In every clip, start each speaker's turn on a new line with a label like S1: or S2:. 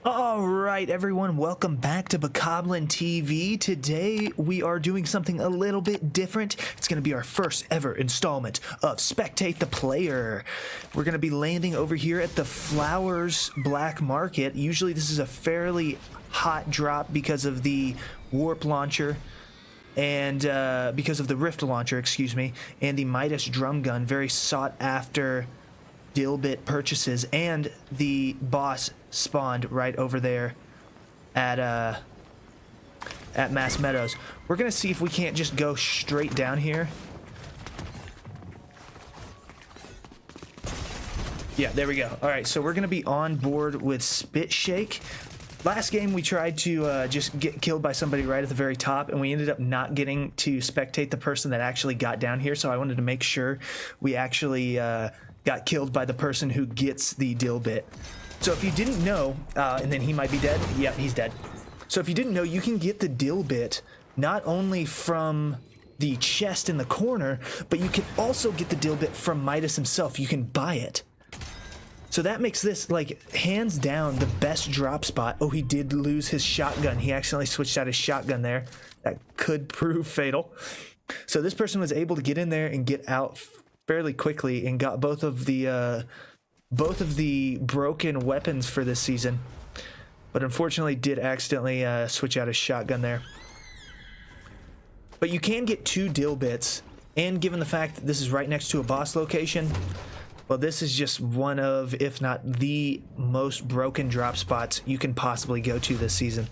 S1: All right, everyone, welcome back to Bokoblin TV. Today, we are doing something a little bit different. It's going to be our first ever installment of Spectate the Player. We're going to be landing over here at the Flowers Black Market. Usually, this is a fairly hot drop because of the Warp Launcher and because of the Rift Launcher, excuse me, and the Midas Drum Gun, very sought after Dilbit purchases, and the boss spawned right over there at Mass Meadows. We're gonna see if we can't just go straight down here. Yeah, there we go. All right, so we're gonna be on board with Spit Shake. Last game we tried to just get killed by somebody right at the very top, and we ended up not getting to spectate the person that actually got down here, so I wanted to make sure we actually got killed by the person who gets the Dilbit. So if you didn't know, and then he might be dead. Yeah, he's dead. So if you didn't know, you can get the Dilbit not only from the chest in the corner, but you can also get the Dilbit from Midas himself. You can buy it. So that makes this, like, hands down the best drop spot. Oh, he did lose his shotgun. He accidentally switched out his shotgun there. That could prove fatal. So this person was able to get in there and get out fairly quickly and got both of the broken weapons for this season, but unfortunately did accidentally switch out his shotgun there. But you can get 2 Dilbits, and given the fact that this is right next to a boss location, well, this is just one of, if not the most broken drop spots you can possibly go to this season.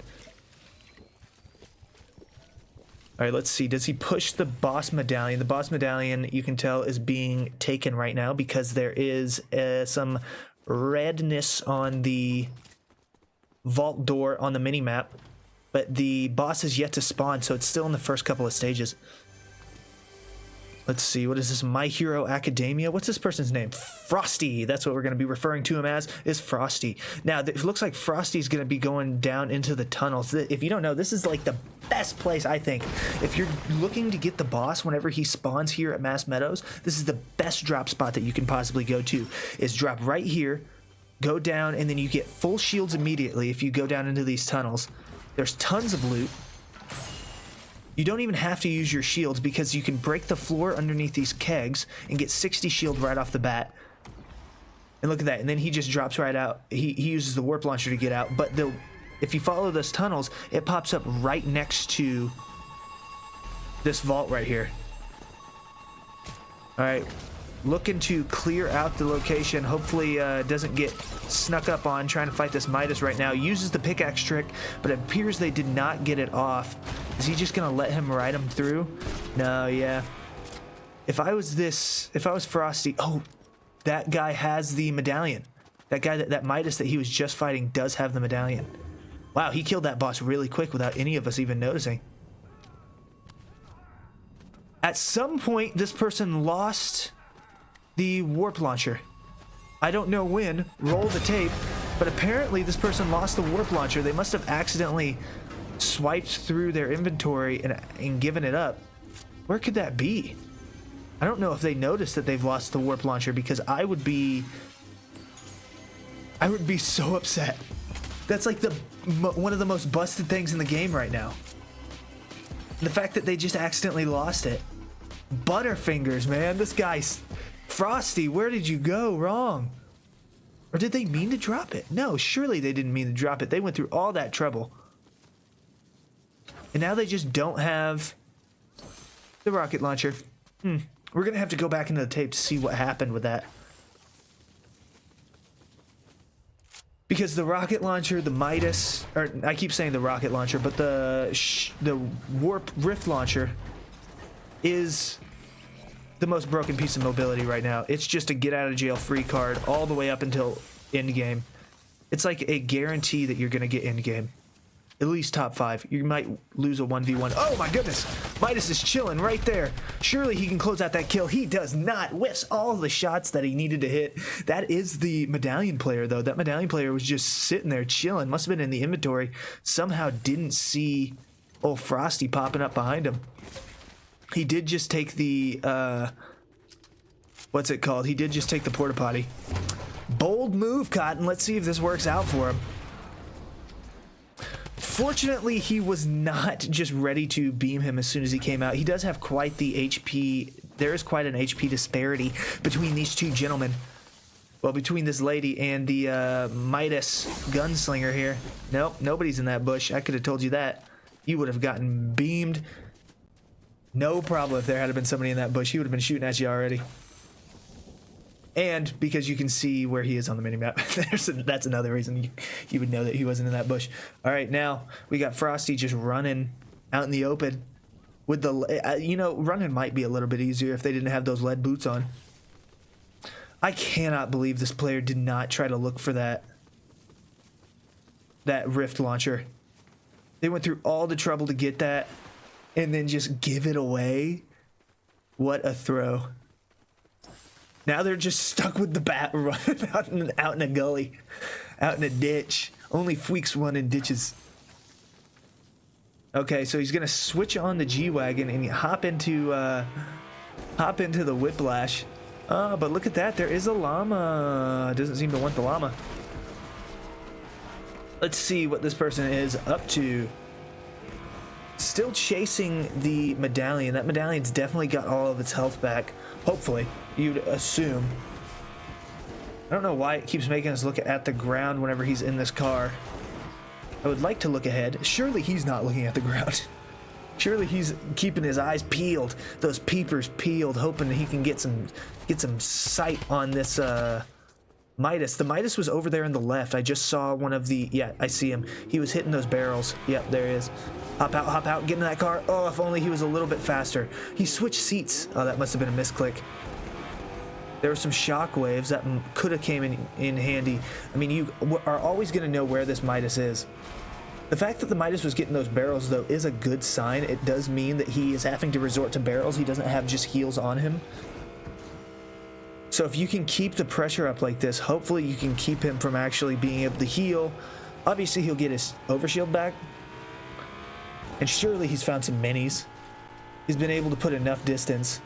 S1: All right, let's see. Does he push the boss medallion? The boss medallion, you can tell, is being taken right now because there is some redness on the vault door on the mini-map, but the boss is yet to spawn, so it's still in the first couple of stages. Let's see. What is this? My Hero Academia? What's this person's name? Frosty. That's what we're going to be referring to him as, is Frosty. Now, it looks like Frosty's going to be going down into the tunnels. If you don't know, this is like the best place, I think. If you're looking to get the boss whenever he spawns here at Mass Meadows, this is the best drop spot that you can possibly go to. Is drop right here, go down, and then you get full shields immediately if you go down into these tunnels. There's tons of loot. You don't even have to use your shields because you can break the floor underneath these kegs and get 60 shield right off the bat. And look at that. And then he just drops right out. He uses the warp launcher to get out. But if you follow those tunnels, it pops up right next to this vault right here. All right. Looking to clear out the location. Hopefully doesn't get snuck up on trying to fight this Midas right now. Uses the pickaxe trick, but it appears they did not get it off. Is he just gonna let him ride him through? No, yeah. If I was Frosty, oh, that guy has the medallion. That guy, that Midas that he was just fighting does have the medallion. Wow, he killed that boss really quick without any of us even noticing. At some point, this person lost the warp launcher. I don't know when, roll the tape, but apparently this person lost the warp launcher. They must have accidentally swiped through their inventory and given it up. Where could that be? I don't know if they noticed that they've lost the warp launcher, because I would be so upset. That's like one of the most busted things in the game right now. The fact that they just accidentally lost it. Butterfingers, man. This guy's Frosty, where did you go wrong? Or did they mean to drop it? No, surely they didn't mean to drop it. They went through all that trouble. And now they just don't have the rocket launcher. We're going to have to go back into the tape to see what happened with that. Because the rocket launcher, the Midas, or I keep saying the rocket launcher, but the Warp Rift launcher is the most broken piece of mobility right now. It's just a get out of jail free card all the way up until end game. It's like a guarantee that you're going to get end game. At least top 5. You might lose a 1v1. Oh my goodness! Midas is chilling right there. Surely he can close out that kill. He does not. Whiffs all the shots that he needed to hit. That is the medallion player, though. That medallion player was just sitting there chilling. Must have been in the inventory. Somehow didn't see old Frosty popping up behind him. He did just take the, what's it called? He did just take the porta potty. Bold move, Cotton. Let's see if this works out for him. Fortunately, he was not just ready to beam him as soon as he came out. He does have quite the HP. There is quite an HP disparity between these two gentlemen. Well, between this lady and the Midas gunslinger here. Nope, nobody's in that bush. I could have told you that. You would have gotten beamed. No problem if there had been somebody in that bush. He would have been shooting at you already. And because you can see where he is on the minimap, that's another reason you would know that he wasn't in that bush. All right, now we got Frosty just running out in the open. With the, you know, running might be a little bit easier if they didn't have those lead boots on. I cannot believe this player did not try to look for that rift launcher. They went through all the trouble to get that and then just give it away. What a throw. Now they're just stuck with the bat running out in a gully, out in a ditch. Only freaks run in ditches. Okay, so he's gonna switch on the G-Wagon and hop into the Whiplash. But look at that, there is a llama. Doesn't seem to want the llama. Let's see what this person is up to. Still chasing the medallion. That medallion's definitely got all of its health back. Hopefully, you'd assume. I don't know why it keeps making us look at the ground whenever he's in this car. I would like to look ahead. Surely he's not looking at the ground. Surely he's keeping his eyes peeled, those peepers peeled, hoping that he can get some sight on this Midas. The Midas was over there on the left. I just saw one of the, yeah, I see him. He was hitting those barrels. Yep, there he is. Hop out, get in that car. Oh, if only he was a little bit faster. He switched seats. Oh, that must have been a misclick. There were some shock waves that could have came in handy. I mean, you are always going to know where this Midas is. The fact that the Midas was getting those barrels, though, is a good sign. It does mean that he is having to resort to barrels. He doesn't have just heals on him. So if you can keep the pressure up like this, hopefully you can keep him from actually being able to heal. Obviously, he'll get his overshield back. And surely he's found some minis. He's been able to put enough distance.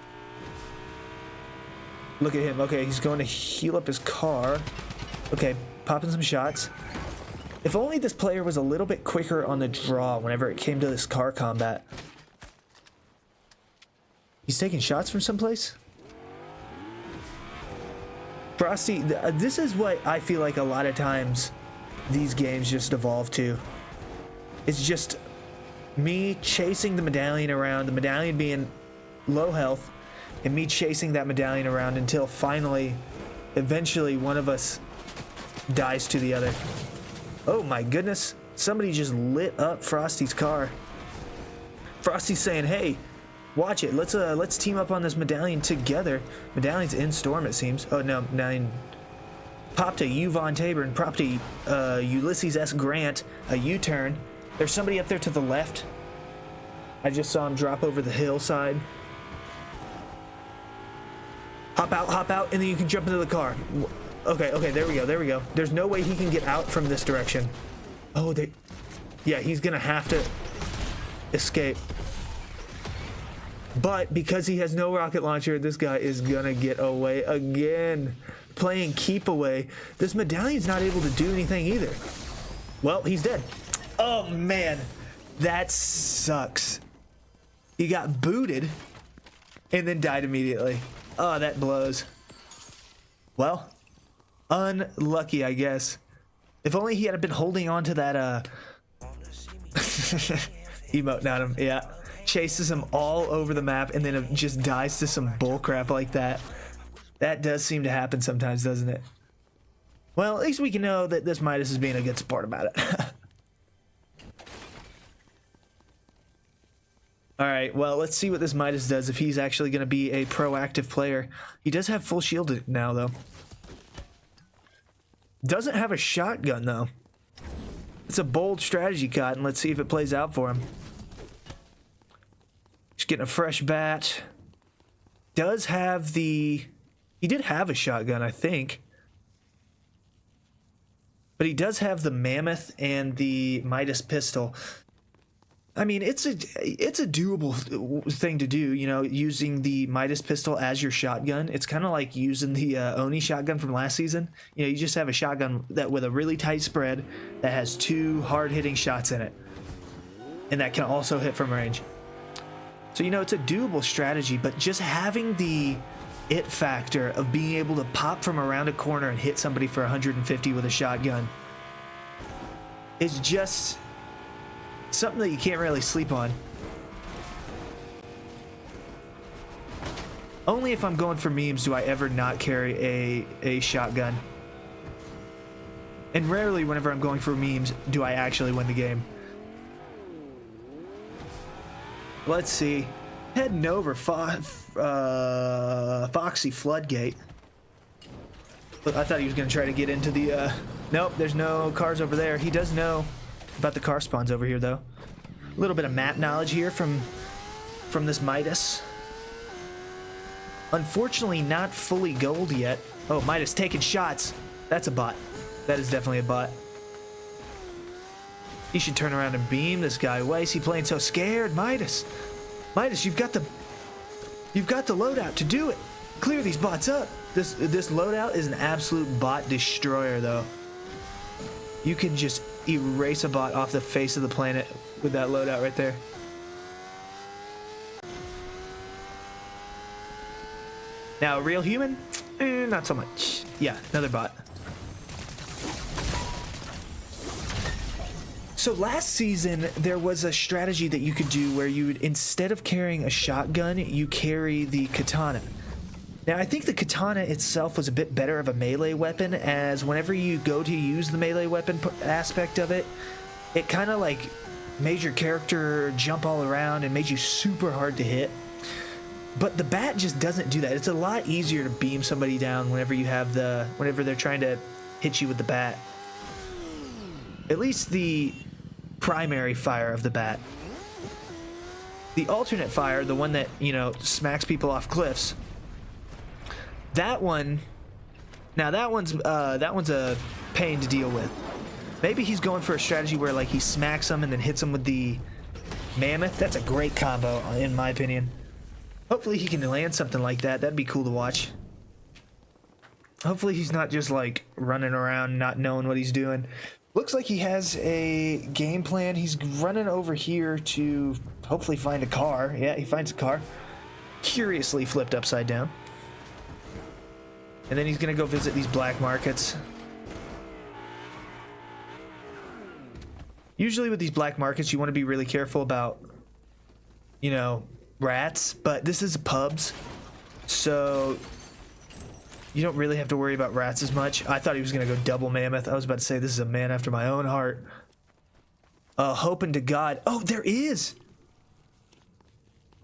S1: Look at him. Okay, he's going to heal up his car. Okay, popping some shots. If only this player was a little bit quicker on the draw whenever it came to this car combat. He's taking shots from someplace? Frosty, this is what I feel like a lot of times these games just evolve to. It's just me chasing the medallion around, the medallion being low health, and me chasing that medallion around until finally, eventually, one of us dies to the other. Oh my goodness, somebody just lit up Frosty's car. Frosty's saying, hey, watch it, let's team up on this medallion together. Medallion's in storm, it seems. Oh no, medallion popped a U Von Tabor, popped a Ulysses S. Grant, a U-turn. There's somebody up there to the left. I just saw him drop over the hillside. Hop out, and then you can jump into the car. Okay, there we go. There's no way he can get out from this direction. Oh, yeah, he's gonna have to escape. But because he has no rocket launcher, this guy is gonna get away again. Playing keep away. This medallion's not able to do anything either. Well, he's dead. Oh man, that sucks. He got booted and then died immediately. Oh, that blows. Well, unlucky, I guess. If only he had been holding on to that emote, not him. Yeah, chases him all over the map and then just dies to some bullcrap like that. That does seem to happen sometimes, doesn't it? Well, at least we can know that this Midas is being a good sport about it. All right, well, let's see what this Midas does if he's actually going to be a proactive player. He does have full shield now, though. Doesn't have a shotgun, though. It's a bold strategy, Cotton. Let's see if it plays out for him. Just getting a fresh bat. Does have the... He did have a shotgun, I think. But he does have the Mammoth and the Midas pistol. I mean, it's a doable thing to do, you know, using the Midas pistol as your shotgun. It's kind of like using the Oni shotgun from last season. You know, you just have a shotgun that with a really tight spread that has two hard-hitting shots in it. and that can also hit from range. So, you know, it's a doable strategy, but just having the it factor of being able to pop from around a corner and hit somebody for 150 with a shotgun is just something that you can't really sleep on. Only if I'm going for memes do I ever not carry a shotgun. And rarely whenever I'm going for memes do I actually win the game. Let's see. Heading over Foxy Floodgate. Look, I thought he was going to try to get into the... Nope, there's no cars over there. He does know about the car spawns over here, though. A little bit of map knowledge here from this Midas. Unfortunately, not fully gold yet. Oh, Midas taking shots. That's a bot. That is definitely a bot. He should turn around and beam this guy. Why is he playing so scared? Midas, you've got the loadout to do it. Clear these bots up. This loadout is an absolute bot destroyer, though. You can just erase a bot off the face of the planet with that loadout right there. Now, a real human? Not so much. Yeah, another bot. So last season, there was a strategy that you could do where you would, instead of carrying a shotgun, you carry the katana. Now, I think the katana itself was a bit better of a melee weapon, as whenever you go to use the melee weapon aspect of it, it kind of like made your character jump all around and made you super hard to hit. But the bat just doesn't do that. It's a lot easier to beam somebody down whenever they're trying to hit you with the bat. At least the primary fire of the bat. The alternate fire, the one that, you know, smacks people off cliffs. That one, now that one's a pain to deal with. Maybe he's going for a strategy where like he smacks them and then hits them with the mammoth. That's a great combo in my opinion. Hopefully he can land something like that. That'd be cool to watch. Hopefully he's not just like running around not knowing what he's doing. Looks like he has a game plan. He's running over here to hopefully find a car. Yeah, he finds a car. Curiously flipped upside down. And then he's gonna go visit these black markets. Usually with these black markets, you want to be really careful about, you know, rats, but this is pubs, so you don't really have to worry about rats as much. I thought he was gonna go double mammoth. I was about to say this is a man after my own heart. Hoping to God. Oh, there is.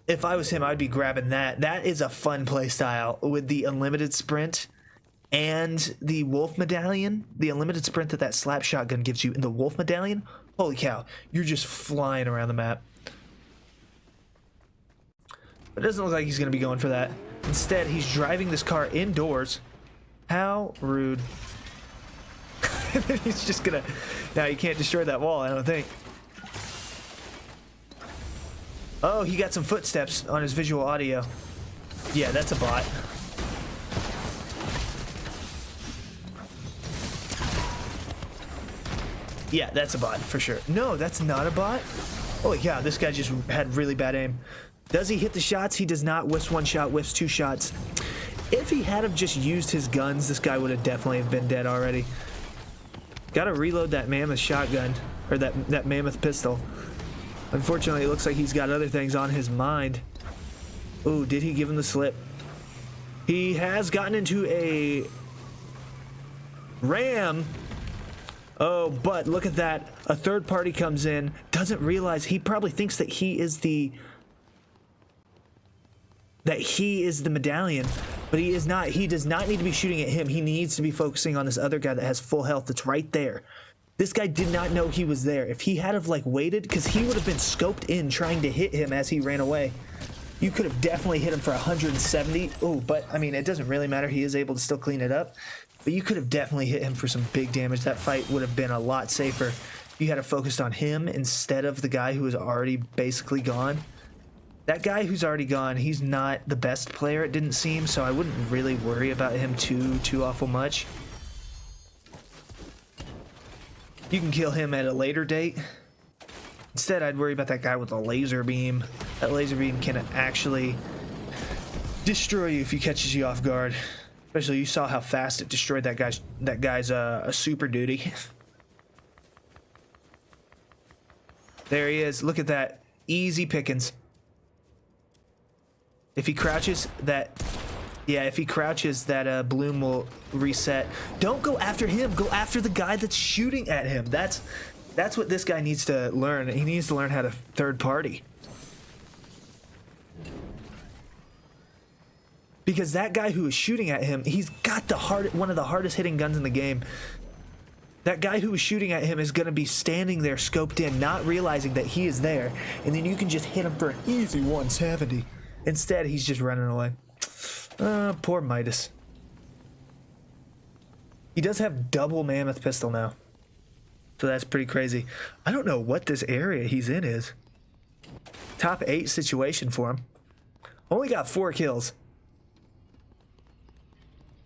S1: If I was him, I'd be grabbing that. That is a fun play style with the unlimited sprint and the wolf medallion. The unlimited sprint that slap shotgun gives you in the wolf medallion. Holy cow, you're just flying around the map. It doesn't look like he's going to be going for that. Instead, he's driving this car indoors. How rude. He's just going to... Now, you can't destroy that wall, I don't think. Oh, he got some footsteps on his visual audio. Yeah, that's a bot. Yeah, that's a bot for sure. No, that's not a bot. Holy cow, this guy just had really bad aim. Does he hit the shots? He does not. Whiffs one shot, whiffs two shots. If he had have just used his guns, this guy would have definitely been dead already. Gotta reload that mammoth shotgun, or that mammoth pistol. Unfortunately, it looks like he's got other things on his mind. Ooh, did he give him the slip? He has gotten into a ram. Oh, but look at that. A third party comes in, doesn't realize, he probably thinks that he is the medallion, but he is not. He does not need to be shooting at him. He needs to be focusing on this other guy that has full health that's right there. This guy did not know he was there. If he had have like waited, because he would have been scoped in trying to hit him as he ran away. You could have definitely hit him for 170. Oh, but I mean, it doesn't really matter. He is able to still clean it up. But you could have definitely hit him for some big damage. That fight would have been a lot safer if you had focused on him instead of the guy who was already basically gone. That guy who's already gone, he's not the best player, it didn't seem, so I wouldn't really worry about him too awful much. You can kill him at a later date. Instead, I'd worry about that guy with a laser beam. That laser beam can actually destroy you if he catches you off guard. Especially, you saw how fast it destroyed that guy's super duty. There he is. Look at that. Easy pickings. If he crouches, that bloom will reset. Don't go after him. Go after the guy that's shooting at him. That's what this guy needs to learn. He needs to learn how to third party. Because that guy who is shooting at him, he's got one of the hardest hitting guns in the game. That guy who was shooting at him is going to be standing there scoped in, not realizing that he is there. And then you can just hit him for an easy 170. Instead, he's just running away. Poor Midas. He does have double mammoth pistol now. So that's pretty crazy. I don't know what this area he's in is. Top 8 situation for him. Only got 4 kills.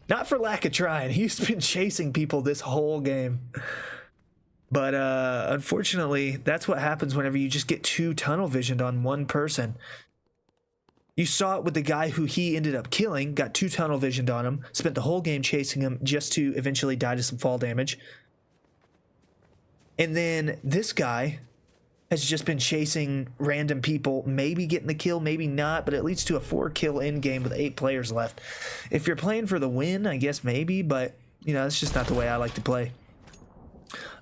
S1: Not for lack of trying. He's been chasing people this whole game. But unfortunately, that's what happens whenever you just get too tunnel visioned on one person. You saw it with the guy who he ended up killing, got 2 tunnel visioned on him, spent the whole game chasing him just to eventually die to some fall damage. And then this guy has just been chasing random people, maybe getting the kill, maybe not, but it leads to a 4 kill end game with 8 players left. If you're playing for the win, I guess maybe, but you know, that's just not the way I like to play.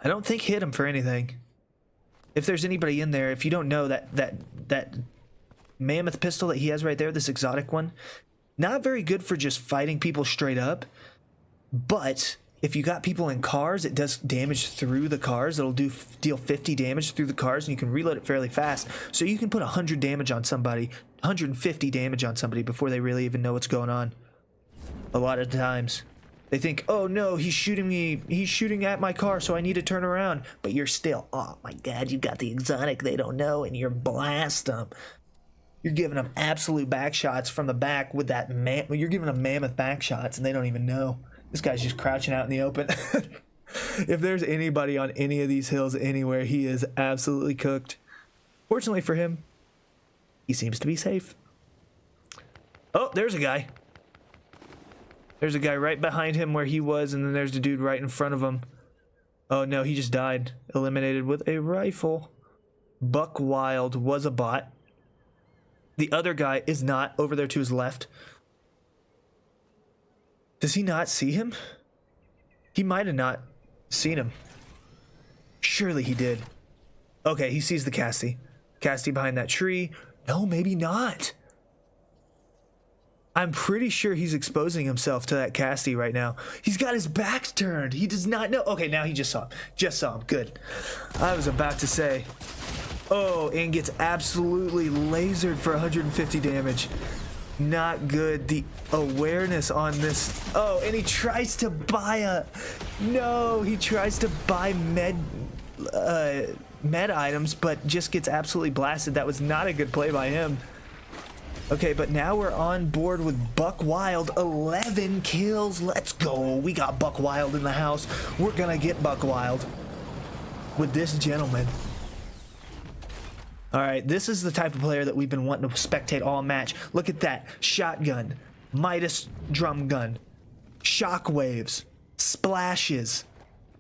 S1: I don't think hit him for anything. If there's anybody in there, if you don't know that mammoth pistol that he has right there, this exotic one, not very good for just fighting people straight up, but if you got people in cars, it does damage through the cars. It'll deal 50 damage through the cars, and you can reload it fairly fast. So you can put 100 damage on somebody, 150 damage on somebody before they really even know what's going on. A lot of times. They think, oh no, he's shooting me. He's shooting at my car, so I need to turn around. But you're still, oh my god, you got the exotic they don't know, and you're blast them. You're giving them absolute back shots from the back with that you're giving them mammoth back shots, and they don't even know. This guy's just crouching out in the open. If there's anybody on any of these hills anywhere, he is absolutely cooked. Fortunately for him, he seems to be safe. Oh, there's a guy. There's a guy right behind him where he was, and then there's the dude right in front of him. Oh no, he just died. Eliminated with a rifle. Buck Wild was a bot. The other guy is not, over there to his left. Does he not see him? He might have not seen him. Surely he did. Okay, he sees the Casty. Casty behind that tree. No, maybe not. I'm pretty sure he's exposing himself to that Casty right now. He's got his back turned. He does not know. Okay, now he just saw him. Just saw him. Good. I was about to say. Oh, and gets absolutely lasered for 150 damage. Not good. The awareness on this. Oh, and he tries to buy he tries to buy med items, but just gets absolutely blasted. That was not a good play by him. Okay, but now we're on board with Buck Wild. 11 kills. Let's go. We got Buck Wild in the house. We're gonna get Buck Wild with this gentleman. All right, this is the type of player that we've been wanting to spectate all match. Look at that. Shotgun, Midas drum gun, shockwaves, splashes,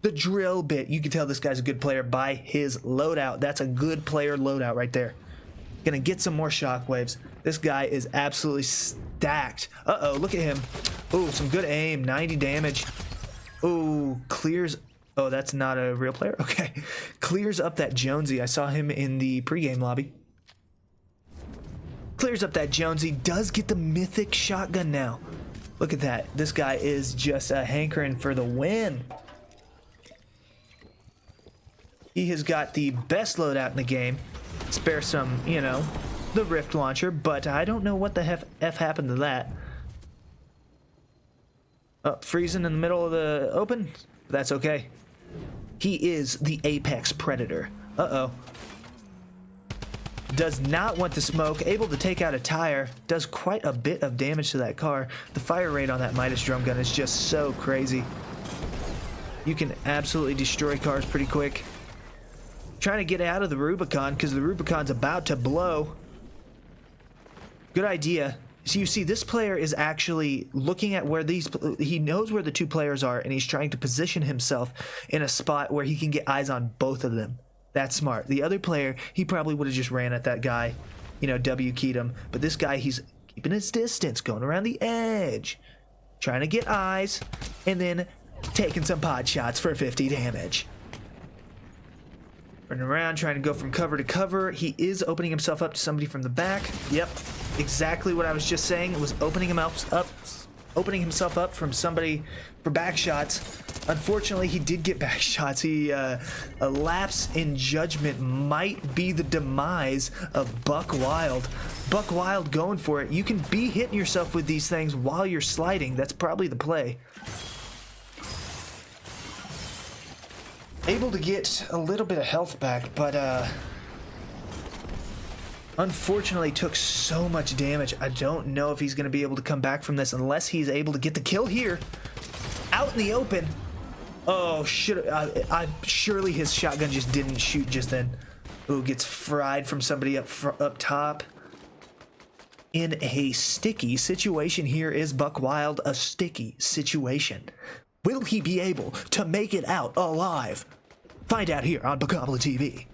S1: the drill bit. You can tell this guy's a good player by his loadout. That's a good player loadout right there. Gonna get some more shockwaves. This guy is absolutely stacked. Uh-oh, look at him. Oh, some good aim, 90 damage. Oh, clears. Oh, that's not a real player? Okay. Clears up that Jonesy. I saw him in the pregame lobby. Clears up that Jonesy. Does get the mythic shotgun now. Look at that. This guy is just hankering for the win. He has got the best loadout in the game. Spare some, you know, the Rift launcher, but I don't know what the F happened to that. Oh, freezing in the middle of the open? That's okay. He is the apex predator. Uh-oh. Does not want to smoke. Able to take out a tire. Does quite a bit of damage to that car. The fire rate on that Midas drum gun is just so crazy. You can absolutely destroy cars pretty quick. trying to get out of the Rubicon because the Rubicon's about to blow. Good idea. So you see, this player is actually looking at where he knows where the two players are, and he's trying to position himself in a spot where he can get eyes on both of them. That's smart. The other player, he probably would have just ran at that guy, you know, W-keyed him. But this guy, he's keeping his distance, going around the edge, trying to get eyes, and then taking some pod shots for 50 damage. Running around, trying to go from cover to cover. He is opening himself up to somebody from the back. Yep, exactly what I was just saying. It was opening himself up from somebody for back shots. Unfortunately, he did get back shots. A lapse in judgment might be the demise of Buck Wild. Buck Wild going for it. You can be hitting yourself with these things while you're sliding. That's probably the play. Able to get a little bit of health back, but unfortunately took so much damage. I don't know if he's going to be able to come back from this unless he's able to get the kill here. Out in the open. Oh, surely his shotgun just didn't shoot just then. Ooh, gets fried from somebody up top. In a sticky situation here is Buck Wild, a sticky situation. Will he be able to make it out alive? Find out here on Bokoblin TV.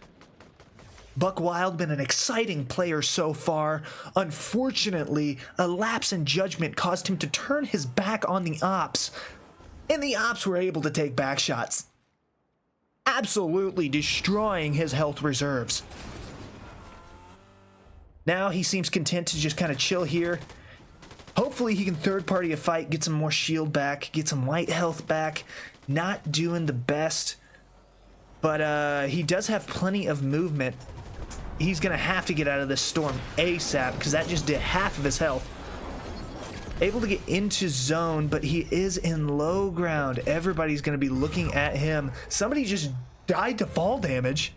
S1: Buck Wild been an exciting player so far. Unfortunately, a lapse in judgment caused him to turn his back on the ops, and the ops were able to take back shots, absolutely destroying his health reserves. Now he seems content to just kind of chill here. Hopefully he can third party a fight, get some more shield back, get some light health back. Not doing the best, but he does have plenty of movement. He's gonna have to get out of this storm ASAP because that just did half of his health. Able to get into zone, but he is in low ground. Everybody's gonna be looking at him. Somebody just died to fall damage.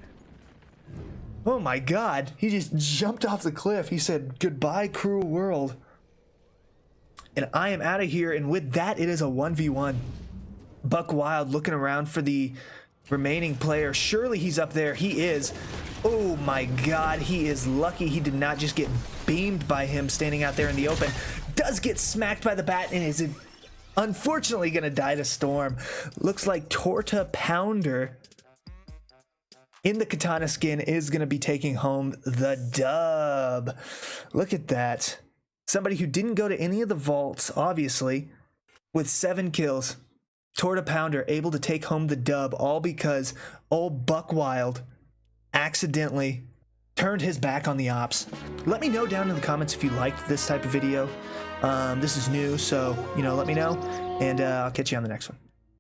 S1: Oh my god, he just jumped off the cliff. He said, "Goodbye, cruel world." And I am out of here, and with that, it is a 1v1. Buck Wild looking around for the remaining player. Surely he's up there. He is. Oh my god, he is lucky he did not just get beamed by him standing out there in the open. Does get smacked by the bat and is unfortunately gonna die to storm. Looks like Torta Pounder in the katana skin is gonna be taking home the dub. Look at that. Somebody who didn't go to any of the vaults, obviously, with 7 kills. Torta Pounder able to take home the dub, all because old Buck Wild accidentally turned his back on the ops. Let me know down in the comments if you liked this type of video. This is new, so, you know, let me know, and I'll catch you on the next one.